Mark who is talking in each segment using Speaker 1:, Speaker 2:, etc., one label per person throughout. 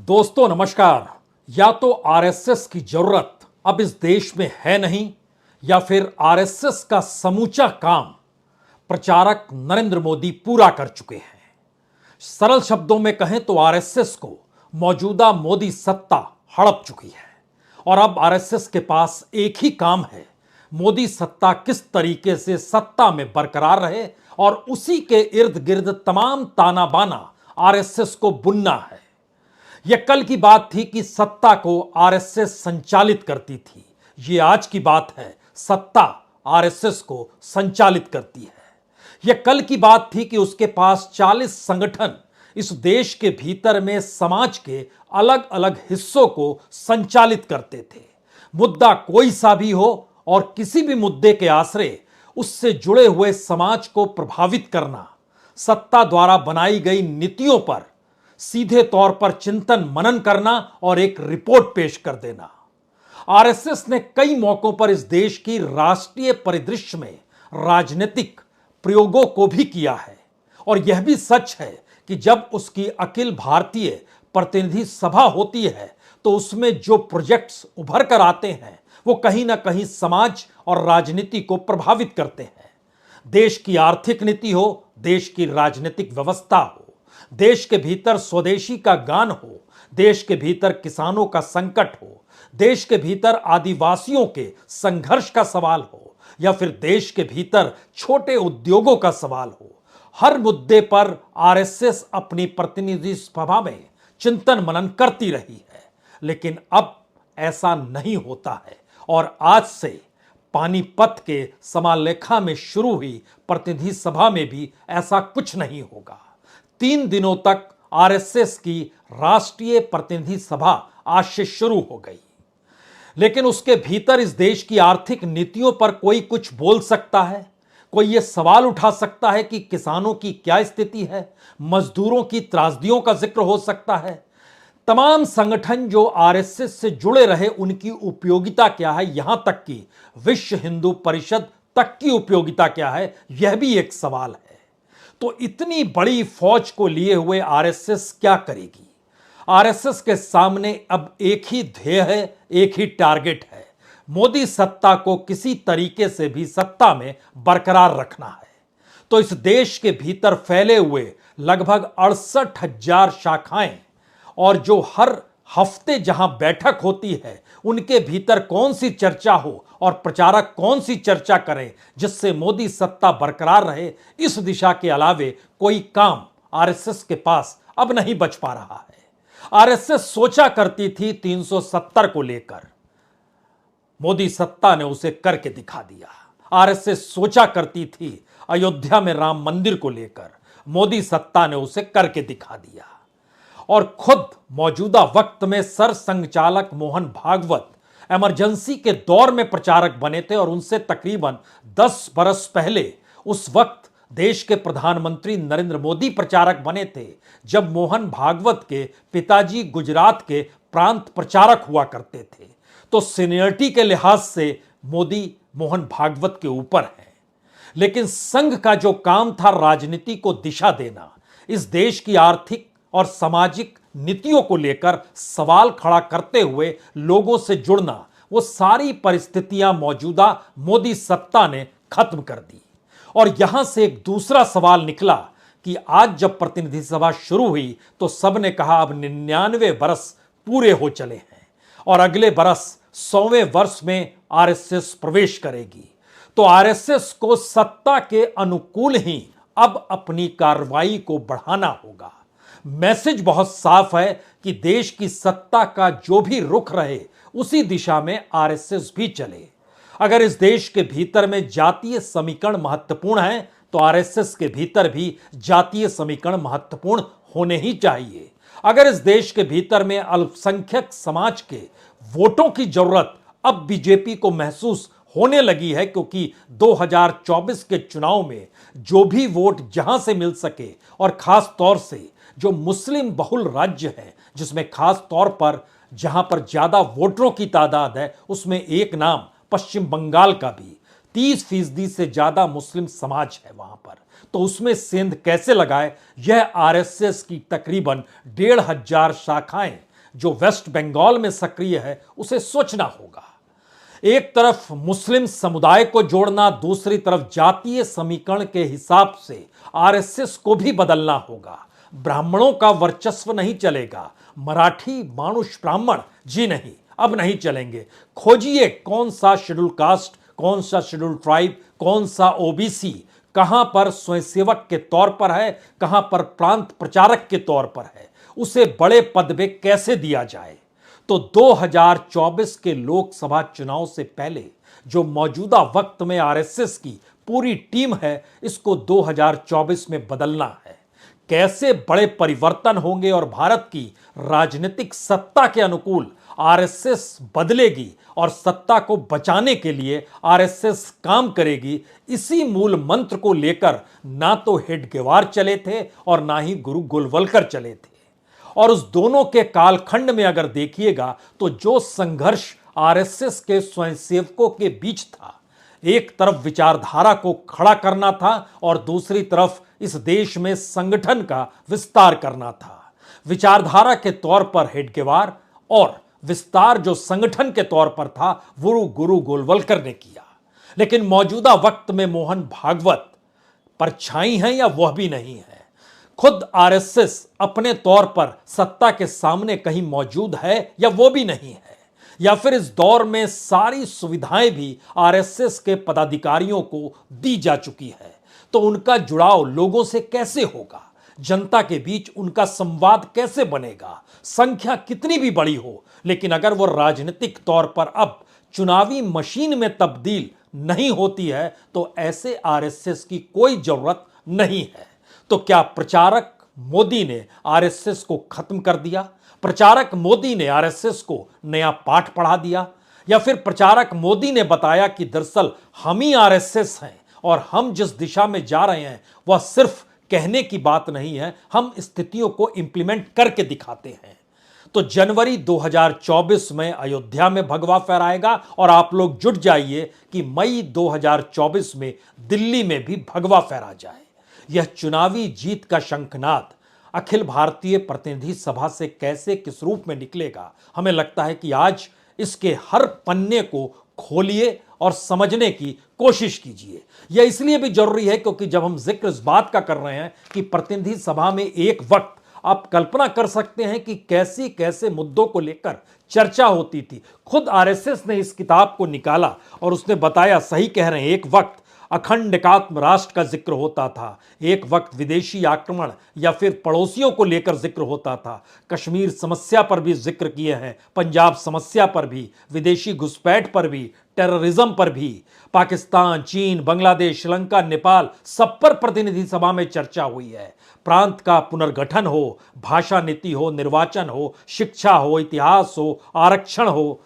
Speaker 1: दोस्तों नमस्कार। या तो आरएसएस की जरूरत अब इस देश में है नहीं, या फिर आरएसएस का समूचा काम प्रचारक नरेंद्र मोदी पूरा कर चुके हैं। सरल शब्दों में कहें तो आरएसएस को मौजूदा मोदी सत्ता हड़प चुकी है और अब आरएसएस के पास एक ही काम है, मोदी सत्ता किस तरीके से सत्ता में बरकरार रहे और उसी के इर्द गिर्द तमाम ताना बाना आरएसएस को बुनना है। यह कल की बात थी कि सत्ता को आरएसएस संचालित करती थी, यह आज की बात है सत्ता आरएसएस को संचालित करती है। यह कल की बात थी कि उसके पास 40 संगठन इस देश के भीतर में समाज के अलग अलग हिस्सों को संचालित करते थे। मुद्दा कोई सा भी हो और किसी भी मुद्दे के आश्रय उससे जुड़े हुए समाज को प्रभावित करना, सत्ता द्वारा बनाई गई नीतियों पर सीधे तौर पर चिंतन मनन करना और एक रिपोर्ट पेश कर देना। आरएसएस ने कई मौकों पर इस देश की राष्ट्रीय परिदृश्य में राजनीतिक प्रयोगों को भी किया है और यह भी सच है कि जब उसकी अखिल भारतीय प्रतिनिधि सभा होती है तो उसमें जो प्रोजेक्ट्स उभर कर आते हैं वो कहीं ना कहीं समाज और राजनीति को प्रभावित करते हैं। देश की आर्थिक नीति हो, देश की राजनीतिक व्यवस्था हो, देश के भीतर स्वदेशी का गान हो, देश के भीतर किसानों का संकट हो, देश के भीतर आदिवासियों के संघर्ष का सवाल हो, या फिर देश के भीतर छोटे उद्योगों का सवाल हो, हर मुद्दे पर आरएसएस अपनी प्रतिनिधि सभा में चिंतन मनन करती रही है। लेकिन अब ऐसा नहीं होता है और आज से पानीपत के समालेखा में शुरू हुई प्रतिनिधि सभा में भी ऐसा कुछ नहीं होगा। 3 दिनों तक आरएसएस की राष्ट्रीय प्रतिनिधि सभा आज से शुरू हो गई, लेकिन उसके भीतर इस देश की आर्थिक नीतियों पर कोई कुछ बोल सकता है, कोई यह सवाल उठा सकता है कि किसानों की क्या स्थिति है, मजदूरों की त्रासदियों का जिक्र हो सकता है। तमाम संगठन जो आरएसएस से जुड़े रहे उनकी उपयोगिता क्या है, यहां तक कि विश्व हिंदू परिषद तक की उपयोगिता क्या है, यह भी एक सवाल है। तो इतनी बड़ी फौज को लिए हुए आरएसएस क्या करेगी? आरएसएस के सामने अब एक ही ध्येय है, एक ही टारगेट है, मोदी सत्ता को किसी तरीके से भी सत्ता में बरकरार रखना है। तो इस देश के भीतर फैले हुए लगभग 68,000 शाखाएं और जो हर हफ्ते जहां बैठक होती है उनके भीतर कौन सी चर्चा हो और प्रचारक कौन सी चर्चा करें जिससे मोदी सत्ता बरकरार रहे, इस दिशा के अलावे कोई काम आरएसएस के पास अब नहीं बच पा रहा है। आरएसएस सोचा करती थी 370 को लेकर, मोदी सत्ता ने उसे करके दिखा दिया। आरएसएस सोचा करती थी अयोध्या में राम मंदिर को लेकर, मोदी सत्ता ने उसे करके दिखा दिया। और खुद मौजूदा वक्त में सरसंघचालक मोहन भागवत इमरजेंसी के दौर में प्रचारक बने थे और उनसे तकरीबन 10 बरस पहले उस वक्त देश के प्रधानमंत्री नरेंद्र मोदी प्रचारक बने थे जब मोहन भागवत के पिताजी गुजरात के प्रांत प्रचारक हुआ करते थे। तो सीनियरिटी के लिहाज से मोदी मोहन भागवत के ऊपर है, लेकिन संघ का जो काम था राजनीति को दिशा देना, इस देश की आर्थिक और सामाजिक नीतियों को लेकर सवाल खड़ा करते हुए लोगों से जुड़ना, वो सारी परिस्थितियां मौजूदा मोदी सत्ता ने खत्म कर दी। और यहां से एक दूसरा सवाल निकला कि आज जब प्रतिनिधि सभा शुरू हुई तो सबने कहा अब 99 बरस पूरे हो चले हैं और अगले बरस 100वें वर्ष में आरएसएस प्रवेश करेगी। तो आरएसएस को सत्ता के अनुकूल ही अब अपनी कार्रवाई को बढ़ाना होगा। मैसेज बहुत साफ है कि देश की सत्ता का जो भी रुख रहे उसी दिशा में आरएसएस भी चले। अगर इस देश के भीतर में जातीय समीकरण महत्वपूर्ण है तो आरएसएस के भीतर भी जातीय समीकरण महत्वपूर्ण होने ही चाहिए। अगर इस देश के भीतर में अल्पसंख्यक समाज के वोटों की जरूरत अब बीजेपी को महसूस होने लगी है, क्योंकि 2024 के चुनाव में जो भी वोट जहां से मिल सके और खास तौर से जो मुस्लिम बहुल राज्य है जिसमें खास तौर पर जहां पर ज्यादा वोटरों की तादाद है उसमें एक नाम पश्चिम बंगाल का भी 30% से ज्यादा मुस्लिम समाज है वहां पर, तो उसमें सेंध कैसे लगाए, यह आरएसएस की तकरीबन 1,500 शाखाएं जो वेस्ट बंगाल में सक्रिय है उसे सोचना होगा। एक तरफ मुस्लिम समुदाय को जोड़ना, दूसरी तरफ जातीय समीकरण के हिसाब से आरएसएस को भी बदलना होगा। ब्राह्मणों का वर्चस्व नहीं चलेगा, मराठी मानुष ब्राह्मण जी नहीं, अब नहीं चलेंगे। खोजिए कौन सा शेड्यूल कास्ट, कौन सा शेड्यूल ट्राइब, कौन सा ओबीसी कहां पर स्वयंसेवक के तौर पर है, कहां पर प्रांत प्रचारक के तौर पर है, उसे बड़े पद में कैसे दिया जाए। तो 2024 के लोकसभा चुनाव से पहले जो मौजूदा वक्त में आरएसएस की पूरी टीम है, इसको 2024 में बदलना है। कैसे बड़े परिवर्तन होंगे और भारत की राजनीतिक सत्ता के अनुकूल आरएसएस बदलेगी और सत्ता को बचाने के लिए आरएसएस काम करेगी, इसी मूल मंत्र को लेकर ना तो हेडगेवार चले थे और ना ही गुरु गोलवलकर चले थे। और उस दोनों के कालखंड में अगर देखिएगा तो जो संघर्ष आरएसएस के स्वयंसेवकों के बीच था, एक तरफ विचारधारा को खड़ा करना था और दूसरी तरफ इस देश में संगठन का विस्तार करना था। विचारधारा के तौर पर हेडगेवार और विस्तार जो संगठन के तौर पर था वो गुरु गोलवलकर ने किया। लेकिन मौजूदा वक्त में मोहन भागवत परछाई हैं या वह भी नहीं है। खुद आरएसएस अपने तौर पर सत्ता के सामने कहीं मौजूद है या वो भी नहीं है, या फिर इस दौर में सारी सुविधाएं भी आरएसएस के पदाधिकारियों को दी जा चुकी है, तो उनका जुड़ाव लोगों से कैसे होगा, जनता के बीच उनका संवाद कैसे बनेगा। संख्या कितनी भी बड़ी हो, लेकिन अगर वो राजनीतिक तौर पर अब चुनावी मशीन में तब्दील नहीं होती है तो ऐसे आरएसएस की कोई जरूरत नहीं है। तो क्या प्रचारक मोदी ने आरएसएस को खत्म कर दिया? प्रचारक मोदी ने आरएसएस को नया पाठ पढ़ा दिया? या फिर प्रचारक मोदी ने बताया कि दरअसल हम ही आरएसएस हैं और हम जिस दिशा में जा रहे हैं वह सिर्फ कहने की बात नहीं है, हम स्थितियों को इंप्लीमेंट करके दिखाते हैं। तो जनवरी 2024 में अयोध्या में भगवा फहराएगा और आप लोग जुट जाइए कि मई 2024 में दिल्ली में भी भगवा फहरा जाए। यह चुनावी जीत का शंखनाद अखिल भारतीय प्रतिनिधि सभा से कैसे किस रूप में निकलेगा, हमें लगता है कि आज इसके हर पन्ने को खोलिए और समझने की कोशिश कीजिए। यह इसलिए भी जरूरी है क्योंकि जब हम जिक्र इस बात का कर रहे हैं कि प्रतिनिधि सभा में एक वक्त आप कल्पना कर सकते हैं कि कैसे कैसे मुद्दों को लेकर चर्चा होती थी। खुद आरएसएस ने इस किताब को निकाला और उसने बताया, सही कह रहे हैं, एक वक्त अखंड एकात्म राष्ट्र का जिक्र होता था, एक वक्त विदेशी आक्रमण या फिर पड़ोसियों को लेकर जिक्र होता था, कश्मीर समस्या पर भी जिक्र किए हैं, पंजाब समस्या पर भी, विदेशी घुसपैठ पर भी, टेररिज्म पर भी, पाकिस्तान, चीन, बांग्लादेश, श्रीलंका, नेपाल, सब पर प्रतिनिधि सभा में चर्चा हुई है। प्रांत का पुनर्गठन हो, भाषा नीति हो, निर्वाचन हो, शिक्षा हो, इतिहास हो, आरक्षण हो,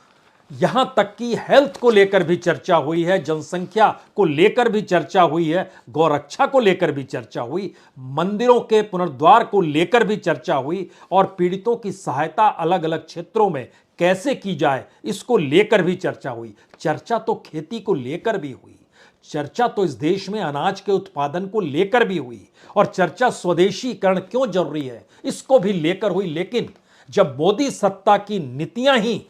Speaker 1: यहां तक कि हेल्थ को लेकर भी चर्चा हुई है, जनसंख्या को लेकर भी चर्चा हुई है, गौरक्षा को लेकर भी चर्चा हुई, मंदिरों के पुनर्द्वार को लेकर भी चर्चा हुई और पीड़ितों की सहायता अलग अलग क्षेत्रों में कैसे की जाए इसको लेकर भी चर्चा हुई। चर्चा तो खेती को लेकर भी हुई, चर्चा तो इस देश में अनाज के उत्पादन को लेकर भी हुई और चर्चा स्वदेशीकरण क्यों जरूरी है इसको भी लेकर हुई। लेकिन जब मोदी सत्ता की नीतियां ही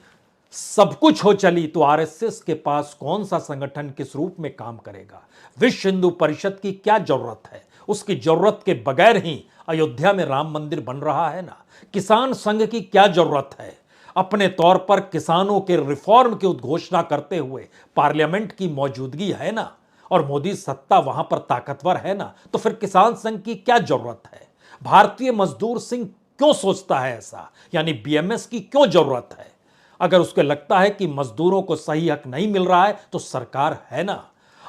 Speaker 1: सब कुछ हो चली तो आरएसएस के पास कौन सा संगठन किस रूप में काम करेगा? विश्व हिंदू परिषद की क्या जरूरत है? उसकी जरूरत के बगैर ही अयोध्या में राम मंदिर बन रहा है ना। किसान संघ की क्या जरूरत है? अपने तौर पर किसानों के रिफॉर्म की उद्घोषणा करते हुए पार्लियामेंट की मौजूदगी है ना, और मोदी सत्ता वहां पर ताकतवर है ना, तो फिर किसान संघ की क्या जरूरत है? भारतीय मजदूर संघ क्यों सोचता है ऐसा, यानी बीएमएस की क्यों जरूरत है? अगर उसको लगता है कि मजदूरों को सही हक नहीं मिल रहा है तो सरकार है ना।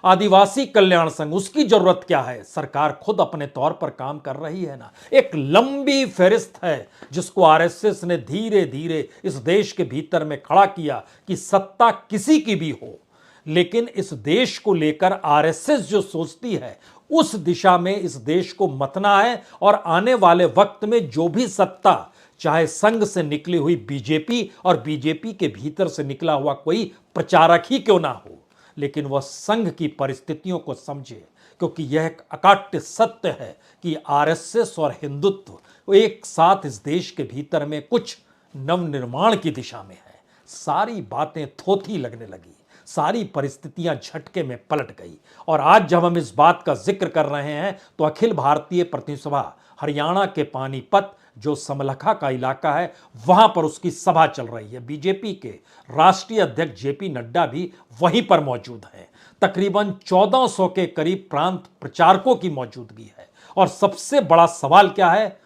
Speaker 1: आदिवासी कल्याण संघ, उसकी जरूरत क्या है? सरकार खुद अपने तौर पर काम कर रही है ना। एक लंबी फहरिस्त है जिसको आरएसएस ने धीरे धीरे इस देश के भीतर में खड़ा किया कि सत्ता किसी की भी हो, लेकिन इस देश को लेकर आरएसएस जो सोचती है उस दिशा में इस देश को मतना है। और आने वाले वक्त में जो भी सत्ता, चाहे संघ से निकली हुई बीजेपी और बीजेपी के भीतर से निकला हुआ कोई प्रचारक ही क्यों ना हो, लेकिन वह संघ की परिस्थितियों को समझे, क्योंकि यह एक अकाट्य सत्य है कि आरएसएस और हिंदुत्व एक साथ इस देश के भीतर में कुछ नवनिर्माण की दिशा में है। सारी बातें थोथी लगने लगी, सारी परिस्थितियां झटके में पलट गई। और आज जब हम इस बात का जिक्र कर रहे हैं तो अखिल भारतीय प्रतिनिधि सभा हरियाणा के पानीपत, जो समलखा का इलाका है, वहां पर उसकी सभा चल रही है। बीजेपी के राष्ट्रीय अध्यक्ष जेपी नड्डा भी वहीं पर मौजूद हैं। तकरीबन 1400 के करीब प्रांत प्रचारकों की मौजूदगी है। और सबसे बड़ा सवाल क्या है?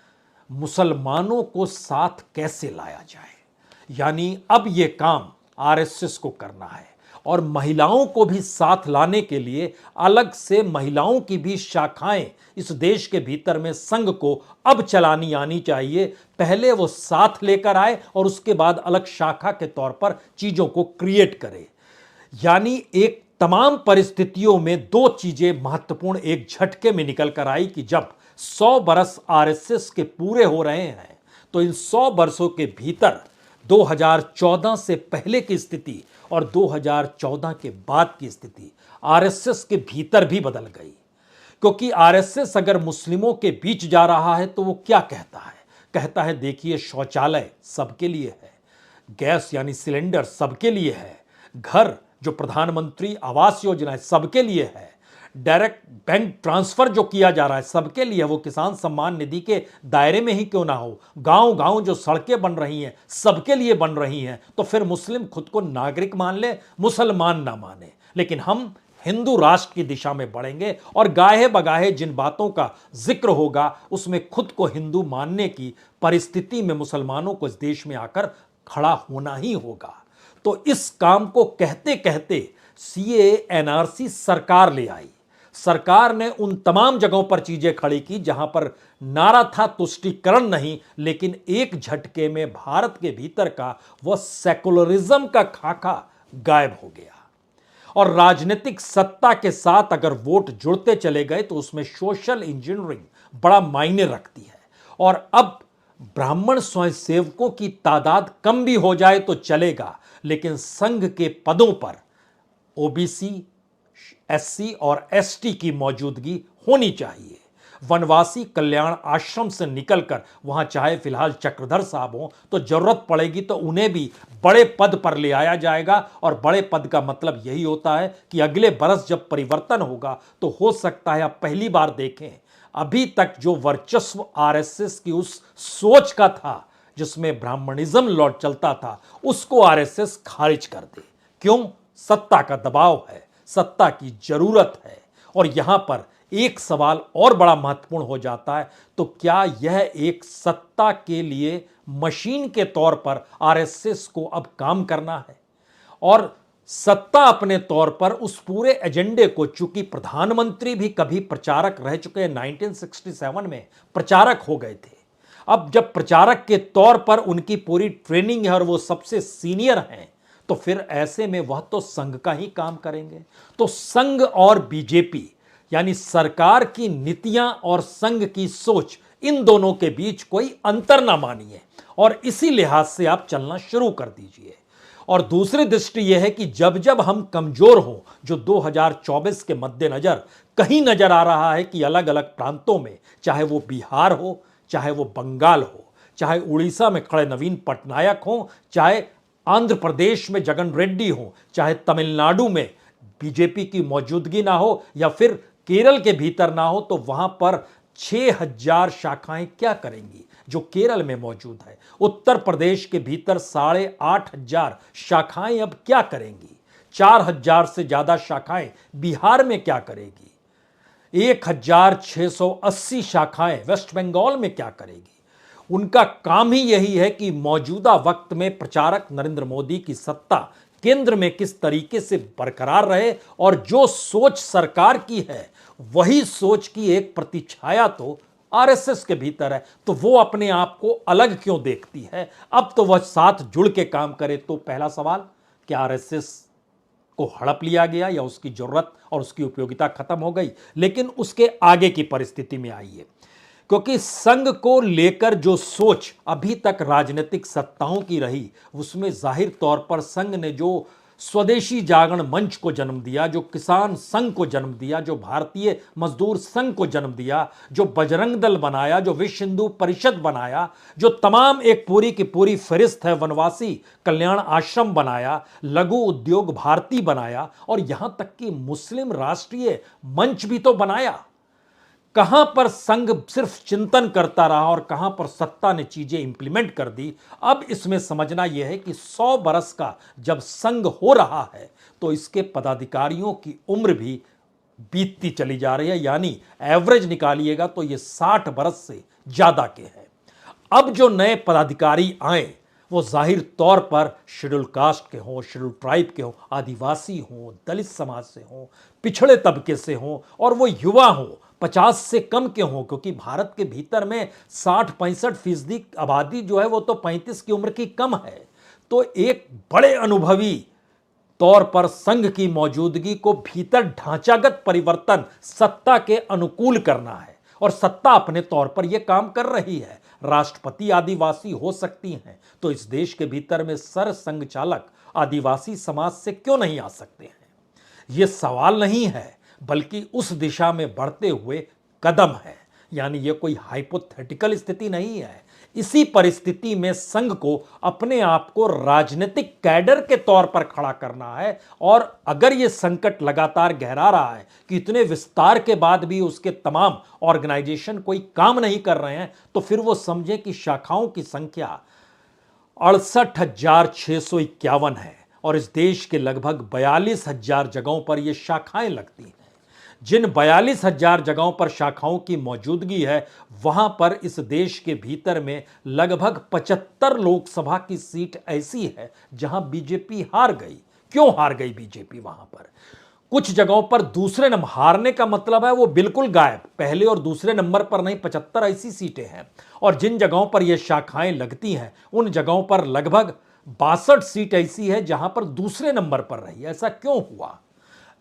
Speaker 1: मुसलमानों को साथ कैसे लाया जाए। यानी अब यह काम आरएसएस को करना है। और महिलाओं को भी साथ लाने के लिए अलग से महिलाओं की भी शाखाएं इस देश के भीतर में संघ को अब चलानी आनी चाहिए। पहले वो साथ लेकर आए और उसके बाद अलग शाखा के तौर पर चीजों को क्रिएट करे। यानी एक तमाम परिस्थितियों में दो चीजें महत्वपूर्ण एक झटके में निकल कर आई कि जब 100 बरस आरएसएस के पूरे हो रहे हैं तो इन 100 बरसों के भीतर 2014 से पहले की स्थिति और 2014 के बाद की स्थिति आरएसएस के भीतर भी बदल गई। क्योंकि आरएसएस अगर मुस्लिमों के बीच जा रहा है तो वो क्या कहता है? कहता है देखिए, शौचालय सबके लिए है, गैस यानी सिलेंडर सबके लिए है, घर जो प्रधानमंत्री आवास योजना है सबके लिए है, डायरेक्ट बैंक ट्रांसफर जो किया जा रहा है सबके लिए, वो किसान सम्मान निधि के दायरे में ही क्यों ना हो, गांव गांव जो सड़कें बन रही हैं सबके लिए बन रही हैं। तो फिर मुस्लिम खुद को नागरिक मान ले, मुसलमान ना माने, लेकिन हम हिंदू राष्ट्र की दिशा में बढ़ेंगे और गाहे बगाहे जिन बातों का जिक्र होगा उसमें खुद को हिंदू मानने की परिस्थिति में मुसलमानों को इस देश में आकर खड़ा होना ही होगा। तो इस काम को कहते कहते सीए एनआरसी सरकार ले आई। सरकार ने उन तमाम जगहों पर चीजें खड़ी की जहां पर नारा था तुष्टीकरण नहीं, लेकिन एक झटके में भारत के भीतर का वह सेकुलरिज्म का खाका गायब हो गया। और राजनीतिक सत्ता के साथ अगर वोट जुड़ते चले गए तो उसमें सोशल इंजीनियरिंग बड़ा मायने रखती है। और अब ब्राह्मण स्वयंसेवकों की तादाद कम भी हो जाए तो चलेगा, लेकिन संघ के पदों पर ओबीसी, एससी और एसटी की मौजूदगी होनी चाहिए। वनवासी कल्याण आश्रम से निकलकर वहां चाहे फिलहाल चक्रधर साहब हो, तो जरूरत पड़ेगी तो उन्हें भी बड़े पद पर ले आया जाएगा। और बड़े पद का मतलब यही होता है कि अगले बरस जब परिवर्तन होगा तो हो सकता है आप पहली बार देखें, अभी तक जो वर्चस्व आरएसएस की उस सोच का था जिसमें ब्राह्मणिज्म लौट चलता था, उसको आरएसएस खारिज कर दे। क्यों? सत्ता का दबाव है, सत्ता की जरूरत है। और यहां पर एक सवाल और बड़ा महत्वपूर्ण हो जाता है, तो क्या यह एक सत्ता के लिए मशीन के तौर पर आरएसएस को अब काम करना है? और सत्ता अपने तौर पर उस पूरे एजेंडे को, चूंकि प्रधानमंत्री भी कभी प्रचारक रह चुके हैं, 1967 में प्रचारक हो गए थे। अब जब प्रचारक के तौर पर उनकी पूरी ट्रेनिंग है और वो सबसे सीनियर हैं, तो फिर ऐसे में वह तो संघ का ही काम करेंगे। तो संघ और बीजेपी यानी सरकार की नीतियां और संघ की सोच, इन दोनों के बीच कोई अंतर ना मानिए और इसी लिहाज से आप चलना शुरू कर दीजिए। और दूसरी दृष्टि यह है कि जब जब हम कमजोर हों, जो 2024 के मद्देनजर कहीं नजर आ रहा है कि अलग अलग प्रांतों में, चाहे वो बिहार हो, चाहे वो बंगाल हो, चाहे उड़ीसा में खड़े नवीन पटनायक हो, चाहे आंध्र प्रदेश में जगन रेड्डी हो, चाहे तमिलनाडु में बीजेपी की मौजूदगी ना हो, या फिर केरल के भीतर ना हो, तो वहां पर 6000 शाखाएं क्या करेंगी जो केरल में मौजूद है। उत्तर प्रदेश के भीतर 8500 शाखाएं अब क्या करेंगी। 4000 से ज्यादा शाखाएं बिहार में क्या करेगी। 1680 शाखाएं वेस्ट बंगाल में क्या करेगी। उनका काम ही यही है कि मौजूदा वक्त में प्रचारक नरेंद्र मोदी की सत्ता केंद्र में किस तरीके से बरकरार रहे, और जो सोच सरकार की है वही सोच की एक प्रतिछाया तो आरएसएस के भीतर है। तो वो अपने आप को अलग क्यों देखती है? अब तो वह साथ जुड़ के काम करे। तो पहला सवाल, क्या आरएसएस को हड़प लिया गया या उसकी जरूरत और उसकी उपयोगिता खत्म हो गई? लेकिन उसके आगे की परिस्थिति में आइए, क्योंकि संघ को लेकर जो सोच अभी तक राजनीतिक सत्ताओं की रही, उसमें जाहिर तौर पर संघ ने जो स्वदेशी जागरण मंच को जन्म दिया, जो किसान संघ को जन्म दिया, जो भारतीय मजदूर संघ को जन्म दिया, जो बजरंग दल बनाया, जो विश्व हिंदू परिषद बनाया, जो तमाम एक पूरी की पूरी फहरिस्त है, वनवासी कल्याण आश्रम बनाया, लघु उद्योग भारती बनाया, और यहां तक कि मुस्लिम राष्ट्रीय मंच भी तो बनाया। कहां पर संघ सिर्फ चिंतन करता रहा और कहां पर सत्ता ने चीजें इंप्लीमेंट कर दी। अब इसमें समझना यह है कि 100 बरस का जब संघ हो रहा है तो इसके पदाधिकारियों की उम्र भी बीतती चली जा रही है, यानी एवरेज निकालिएगा तो ये 60 बरस से ज्यादा के हैं। अब जो नए पदाधिकारी आए वो जाहिर तौर पर शेड्यूल कास्ट के हों, शेड्यूल ट्राइब के हों, आदिवासी हों, दलित समाज से हों, पिछड़े तबके से हों, और वो युवा हों, 50 से कम के हों, क्योंकि भारत के भीतर में 60-65% आबादी जो है वो तो 35 की उम्र की कम है। तो एक बड़े अनुभवी तौर पर संघ की मौजूदगी को भीतर ढांचागत परिवर्तन सत्ता के अनुकूल करना है, और सत्ता अपने तौर पर यह काम कर रही है। राष्ट्रपति आदिवासी हो सकती हैं, तो इस देश के भीतर में सर संघ चालक आदिवासी समाज से क्यों नहीं आ सकते हैं? यह सवाल नहीं है, बल्कि उस दिशा में बढ़ते हुए कदम है। यानी यह कोई हाइपोथेटिकल स्थिति नहीं है। इसी परिस्थिति में संघ को अपने आप को राजनीतिक कैडर के तौर पर खड़ा करना है, और अगर यह संकट लगातार गहरा रहा है कि इतने विस्तार के बाद भी उसके तमाम ऑर्गेनाइजेशन कोई काम नहीं कर रहे हैं, तो फिर वो समझे कि शाखाओं की संख्या 68,651 है, और इस देश के लगभग 42,000 जगहों पर यह शाखाएं लगती हैं। जिन 42,000 जगहों पर शाखाओं की मौजूदगी है, वहां पर इस देश के भीतर में लगभग 75 लोकसभा की सीट ऐसी है जहां बीजेपी हार गई। क्यों हार गई बीजेपी वहां पर? कुछ जगहों पर दूसरे नंबर, हारने का मतलब है वो बिल्कुल गायब, पहले और दूसरे नंबर पर नहीं, 75 ऐसी सीटें हैं। और जिन जगहों पर ये शाखाएं लगती हैं उन जगहों पर लगभग 62 सीट ऐसी है जहां पर दूसरे नंबर पर रही। ऐसा क्यों हुआ?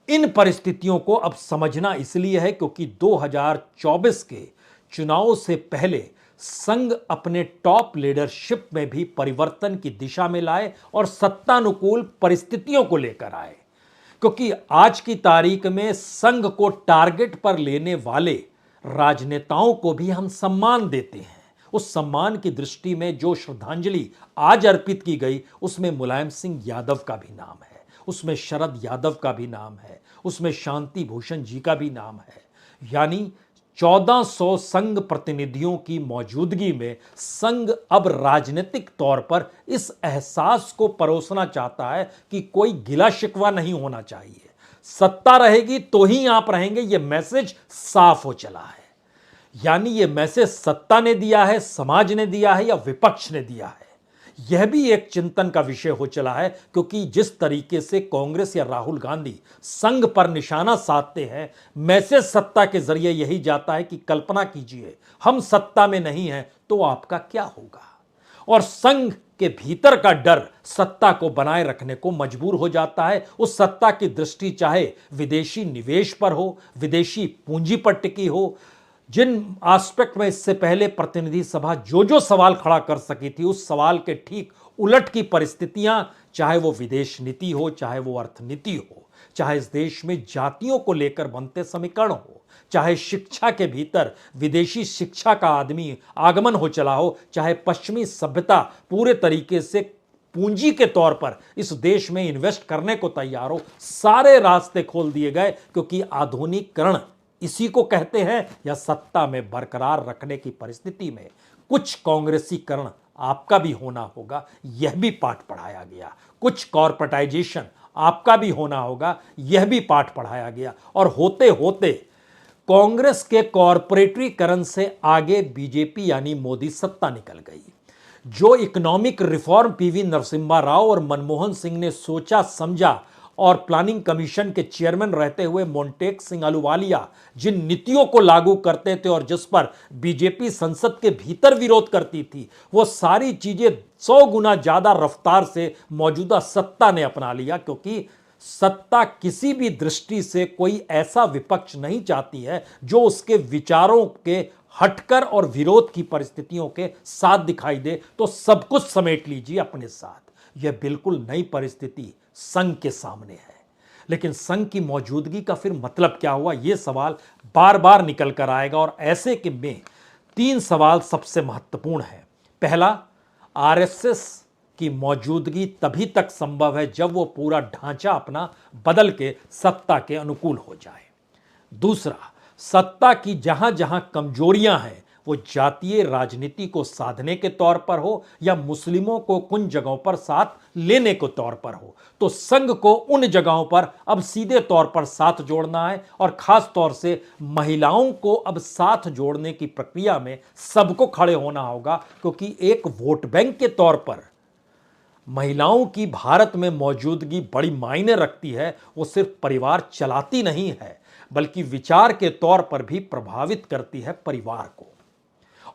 Speaker 1: इन परिस्थितियों को अब समझना इसलिए है क्योंकि 2024 के चुनाव से पहले संघ अपने टॉप लीडरशिप में भी परिवर्तन की दिशा में लाए और सत्तानुकूल परिस्थितियों को लेकर आए। क्योंकि आज की तारीख में संघ को टारगेट पर लेने वाले राजनेताओं को भी हम सम्मान देते हैं। उस सम्मान की दृष्टि में जो श्रद्धांजलि आज अर्पित की गई उसमें मुलायम सिंह यादव का भी नाम है, उसमें शरद यादव का भी नाम है, उसमें शांति भूषण जी का भी नाम है। यानी 1400 संघ प्रतिनिधियों की मौजूदगी में संघ अब राजनीतिक तौर पर इस एहसास को परोसना चाहता है कि कोई गिला शिकवा नहीं होना चाहिए, सत्ता रहेगी तो ही आप रहेंगे। यह मैसेज साफ हो चला है। यानी यह मैसेज सत्ता ने दिया है, समाज ने दिया है, या विपक्ष ने दिया है, यह भी एक चिंतन का विषय हो चला है। क्योंकि जिस तरीके से कांग्रेस या राहुल गांधी संघ पर निशाना साधते हैं, मैसेज सत्ता के जरिए यही जाता है कि कल्पना कीजिए हम सत्ता में नहीं हैं तो आपका क्या होगा। और संघ के भीतर का डर सत्ता को बनाए रखने को मजबूर हो जाता है। उस सत्ता की दृष्टि चाहे विदेशी निवेश पर हो, विदेशी पूंजी पर टिकी हो, जिन एस्पेक्ट में इससे पहले प्रतिनिधि सभा जो सवाल खड़ा कर सकी थी उस सवाल के ठीक उलट की परिस्थितियां, चाहे वो विदेश नीति हो, चाहे वो अर्थनीति हो, चाहे इस देश में जातियों को लेकर बनते समीकरण हो, चाहे शिक्षा के भीतर विदेशी शिक्षा का आगमन हो चला हो, चाहे पश्चिमी सभ्यता पूरे तरीके से पूंजी के तौर पर इस देश में इन्वेस्ट करने को तैयार हो, सारे रास्ते खोल दिए गए। क्योंकि आधुनिकीकरण इसी को कहते हैं, या सत्ता में बरकरार रखने की परिस्थिति में कुछ कांग्रेसीकरण आपका भी होना होगा, यह भी पाठ पढ़ाया गया। कुछ कॉर्पोरेटाइजेशन आपका भी होना होगा, यह भी पाठ पढ़ाया गया। और होते होते कांग्रेस के कॉर्पोरेटीकरण से आगे बीजेपी यानी मोदी सत्ता निकल गई। जो economic reform PV Narasimha Rao और मनमोहन सिंह ने सोचा समझा, और प्लानिंग कमीशन के चेयरमैन रहते हुए मोंटेक सिंह अहलूवालिया जिन नीतियों को लागू करते थे और जिस पर बीजेपी संसद के भीतर विरोध करती थी, वो सारी चीजें 100 गुना ज्यादा रफ्तार से मौजूदा सत्ता ने अपना लिया। क्योंकि सत्ता किसी भी दृष्टि से कोई ऐसा विपक्ष नहीं चाहती है जो उसके विचारों के हटकर और विरोध की परिस्थितियों के साथ दिखाई दे, तो सब कुछ समेट लीजिए अपने साथ। यह बिल्कुल नई परिस्थिति संघ के सामने है। लेकिन संघ की मौजूदगी का फिर मतलब क्या हुआ, यह सवाल बार बार निकल कर आएगा। और ऐसे के में 3 सवाल सबसे महत्वपूर्ण है। पहला, आरएसएस की मौजूदगी तभी तक संभव है जब वो पूरा ढांचा अपना बदल के सत्ता के अनुकूल हो जाए। दूसरा, सत्ता की जहां जहां कमजोरियां हैं वो जातीय राजनीति को साधने के तौर पर हो या मुस्लिमों को कुछ जगहों पर साथ लेने के तौर पर हो, तो संघ को उन जगहों पर अब सीधे तौर पर साथ जोड़ना है। और खास तौर से महिलाओं को अब साथ जोड़ने की प्रक्रिया में सबको खड़े होना होगा, क्योंकि एक वोट बैंक के तौर पर महिलाओं की भारत में मौजूदगी बड़ी मायने रखती है। वो सिर्फ परिवार चलाती नहीं है, बल्कि विचार के तौर पर भी प्रभावित करती है परिवार को।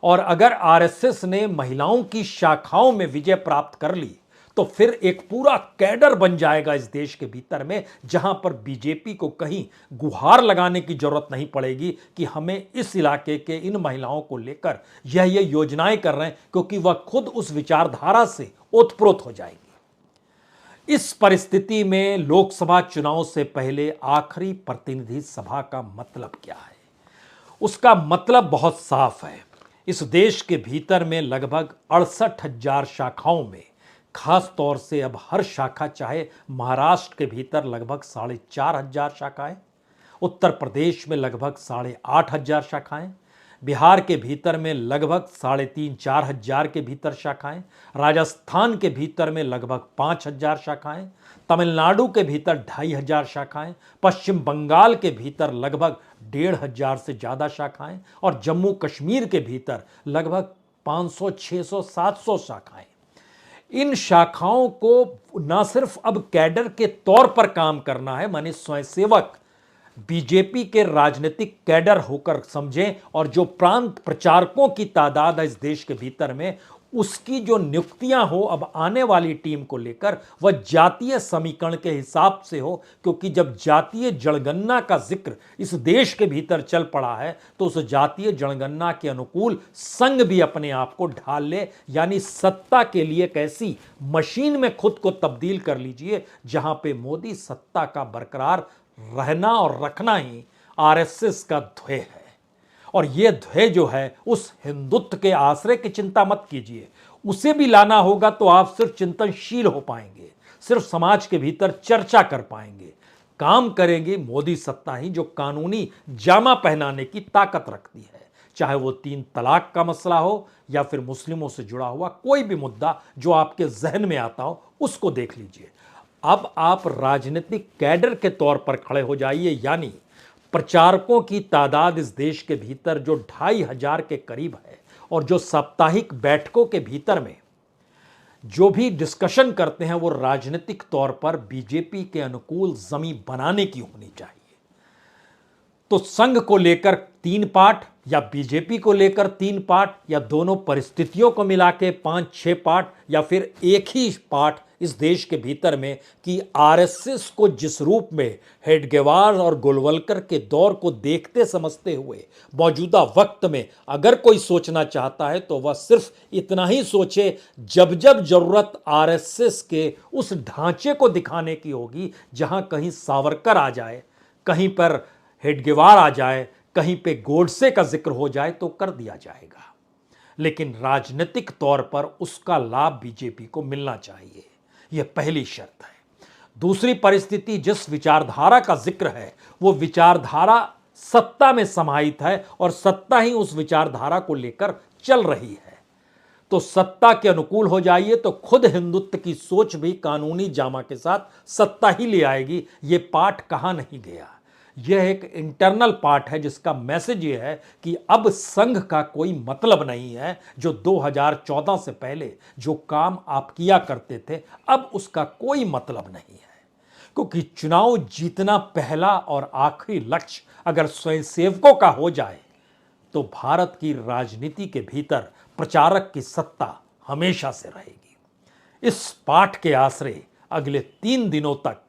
Speaker 1: और अगर आरएसएस ने महिलाओं की शाखाओं में विजय प्राप्त कर ली तो फिर एक पूरा कैडर बन जाएगा इस देश के भीतर में, जहां पर बीजेपी को कहीं गुहार लगाने की जरूरत नहीं पड़ेगी कि हमें इस इलाके के इन महिलाओं को लेकर यह योजनाएं कर रहे हैं, क्योंकि वह खुद उस विचारधारा से ओतप्रोत हो जाएगी। इस परिस्थिति में लोकसभा चुनाव से पहले आखिरी प्रतिनिधि सभा का मतलब क्या है? उसका मतलब बहुत साफ है। इस देश के भीतर में लगभग 68,000 शाखाओं में, खास तौर से अब हर शाखा, चाहे महाराष्ट्र के भीतर लगभग 4,500 शाखाएं, उत्तर प्रदेश में लगभग 8,500 शाखाएं, बिहार के भीतर में लगभग 3,500-4 हजार के भीतर शाखाएं, राजस्थान के भीतर में लगभग 5,000 शाखाएं, तमिलनाडु के भीतर 2,500 शाखाएं, पश्चिम बंगाल के भीतर लगभग 1,500 से ज़्यादा शाखाएं और जम्मू कश्मीर के भीतर लगभग 500, 600, 700 शाखाएं। इन शाखाओं को न सिर्फ अब कैडर के तौर पर काम करना है, माने स्वयंसेवक बीजेपी के राजनीतिक कैडर होकर समझें, और जो प्रांत प्रचारकों की तादाद है इस देश के भीतर में, उसकी जो नियुक्तियां हो अब आने वाली टीम को लेकर, वह जातीय समीकरण के हिसाब से हो। क्योंकि जब जातीय जनगणना का जिक्र इस देश के भीतर चल पड़ा है तो उस जातीय जनगणना के अनुकूल संघ भी अपने आप को ढाल ले, यानी सत्ता के लिए एक ऐसी मशीन में खुद को तब्दील कर लीजिए जहां पे मोदी सत्ता का बरकरार रहना और रखना ही आरएसएस का ध्येय है। और यह ध्येय जो है, उस हिंदुत्व के आश्रय की चिंता मत कीजिए, उसे भी लाना होगा तो आप सिर्फ चिंतनशील हो पाएंगे, सिर्फ समाज के भीतर चर्चा कर पाएंगे। काम करेंगे मोदी सत्ता ही, जो कानूनी जामा पहनाने की ताकत रखती है। चाहे वो 3 तलाक का मसला हो या फिर मुस्लिमों से जुड़ा हुआ कोई भी मुद्दा जो आपके जहन में आता हो, उसको देख लीजिए। अब आप राजनीतिक कैडर के तौर पर खड़े हो जाइए, यानी प्रचारकों की तादाद इस देश के भीतर जो 2,500 के करीब है, और जो साप्ताहिक बैठकों के भीतर में जो भी डिस्कशन करते हैं वो राजनीतिक तौर पर बीजेपी के अनुकूल जमीन बनाने की होनी चाहिए। तो संघ को लेकर 3 पार्ट, या बीजेपी को लेकर 3 पार्ट, या दोनों परिस्थितियों को मिला के 5-6 पार्ट, या फिर एक ही पार्ट इस देश के भीतर में कि आरएसएस को जिस रूप में हेडगेवार और गोलवलकर के दौर को देखते समझते हुए मौजूदा वक्त में अगर कोई सोचना चाहता है तो वह सिर्फ इतना ही सोचे, जब जब जरूरत आरएसएस के उस ढांचे को दिखाने की होगी, जहां कहीं सावरकर आ जाए, कहीं पर हेडगेवार आ जाए, कहीं पे गोडसे का जिक्र हो जाए तो कर दिया जाएगा। लेकिन राजनीतिक तौर पर उसका लाभ बीजेपी को मिलना चाहिए, यह पहली शर्त है। दूसरी परिस्थिति, जिस विचारधारा का जिक्र है वो विचारधारा सत्ता में समाहित है और सत्ता ही उस विचारधारा को लेकर चल रही है। तो सत्ता के अनुकूल हो जाइए तो खुद हिंदुत्व की सोच भी कानूनी जामा के साथ सत्ता ही ले आएगी। यह पाठ कहां नहीं गया, यह एक इंटरनल पार्ट है जिसका मैसेज यह है कि अब संघ का कोई मतलब नहीं है। जो 2014 से पहले जो काम आप किया करते थे, अब उसका कोई मतलब नहीं है। क्योंकि चुनाव जीतना पहला और आखिरी लक्ष्य अगर स्वयंसेवकों का हो जाए तो भारत की राजनीति के भीतर प्रचारक की सत्ता हमेशा से रहेगी। इस पाठ के आश्रय अगले 3 दिनों तक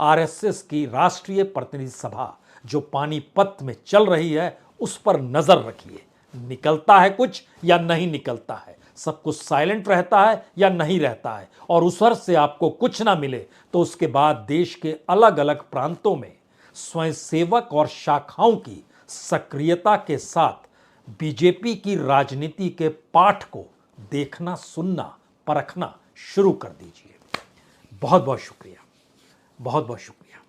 Speaker 1: आरएसएस की राष्ट्रीय प्रतिनिधि सभा जो पानीपत में चल रही है उस पर नजर रखिए, निकलता है कुछ या नहीं निकलता है। सब कुछ साइलेंट रहता है या नहीं रहता है, और उस पर से आपको कुछ ना मिले तो उसके बाद देश के अलग अलग प्रांतों में स्वयंसेवक और शाखाओं की सक्रियता के साथ बीजेपी की राजनीति के पाठ को देखना, सुनना, परखना शुरू कर दीजिए। बहुत बहुत शुक्रिया, बहुत बहुत शुक्रिया।